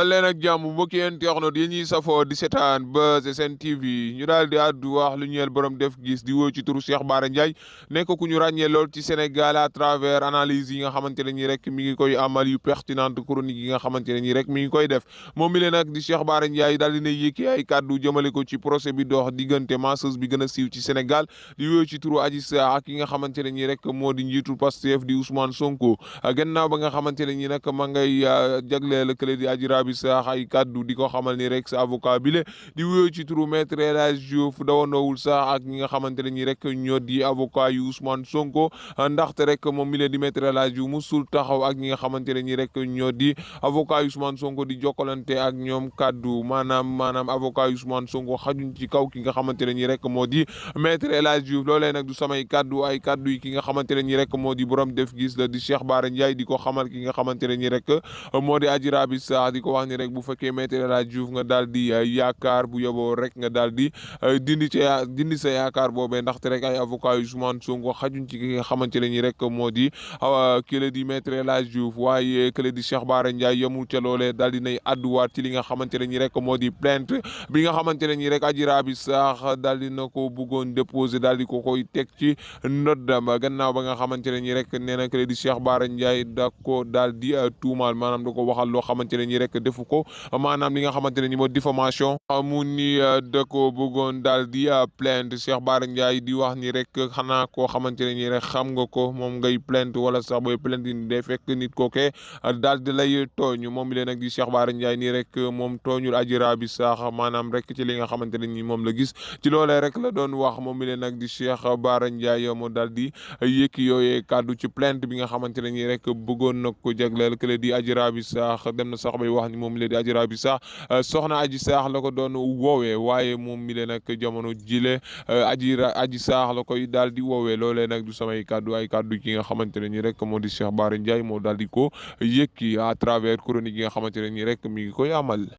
dal leen ak jàmm mbokki internautes yi ñuy safoo di seetaan Buzz SN TV ñu daal di àddu wax lu ñeel borom def gis di wóy ci turu Cheikh Bara Ndiaye nekk ku ñu ràññee lool ci Sénégal à travers analyse yi nga xamante ne ñi rek mi ngi koy amal yu pertinente chronique yi nga xamante ne ñi rek mi ngi koy def moom mi leen nag di Cheikh Bara Ndiaye daal di ne yëkki ay kàddu jëmale ko ci procès bi dox diggante masseuse bi gën a siiw ci Sénégal di wóy ci turu Adji Sarr ak yi nga xamante ne ñi rek moo di njiitul Pastef di Ousmane Sonko gannaaw ba nga xamante ne ñi nag ma ngay jagleel kële di Adji Raby Sarr ay kaddu di ko xamal ni rek sa avocat bile di wuyoo ci turu maître El Hadji Diouf dawandoowul sax ak ñi nga xamante ne ñi rek ñoo di avocat yu Ousmane Sonko ndaxte rek moom mi leen di maître El Hadji Diouf musul taxaw ak ñi nga xamante ne ñi rek ñoo di avocat yu Ousmane Sonko di jokkalante ak ñoom kaddu maanaam avocat yu Ousmane Sonko xajuñ ci kaw ki nga xamante ne ñi rek moo di maître El Hadji Diouf loolee nag du samay kaddu ay kaddu yi ki nga xamante ne ñi rek moo di borom def gis la di Cheikh Bara Ndiaye di ko xamal ki nga xamante ne ñi rek moo di Adji Raby Sarr di ko wax ni rek bu fekkee maître El Hadji Diouf nga daal di yaakaar bu yoboo rek nga daal di dindi sa yaakaar boobee ndaxte rek ay avocat yu Ousmane Sonko xajuñ ci ki nga xamante ne ñi rek moo di kële di maître El Hadji Diouf waaye kële di Cheikh Bara Ndiaye yemul ca loolee daal di nay adduwaat ci li nga xamante ne ñi rek moo di plainte bi nga xamante ne ñi rek Adji Raby Sarr daal di na ko bëggoon déposé daal di ko koy teg ci noddam gannaaw ba nga xamante ne ñi rek nee na kële di Cheikh Bara Ndiaye da ko daal di tuumaal maanaam da ko waxal loo xamante ne ñi rek defu ko maanaam li nga xamante ne ni moo diffamation mu ni da ko bëggoon daal di plainte Cheikh Bara Ndiaye di wax ni rek xanaa koo xamante ne ñi rek xam nga ko moom ngay plainte wala sax booy plainte ni day fekk nit kookee daal di lay tooñ moom mi leen nag di Cheikh Bara Ndiaye nii rek moom tooñul Adji Raby Sarr maanaam rek ci li nga xamante ne ni moom la gis ci loolee rek la doon wax moom mi leen nag di Cheikh Bara Ndiaye moo daal di yëkki yooyee kàddu ci plainte bi nga xamante ne ñi rek bëggoon na ko jagleel kële di Adji Raby Sarr dem na sax bay wax ni moom mi leen di Adji Raby Sarr soxna Adji Sarr la ko doon woowee waaye moom mi leen nag jamono jile Adji Sarr la koy daal di woowee loolee nag du samay kàddu ay kàddu ki nga xamante ne ñi rek moo di Cheikh Bara Ndiaye moo daal di ko yëkki à travers chronique yi nga xamante ne ñi rek mi ngi koy amal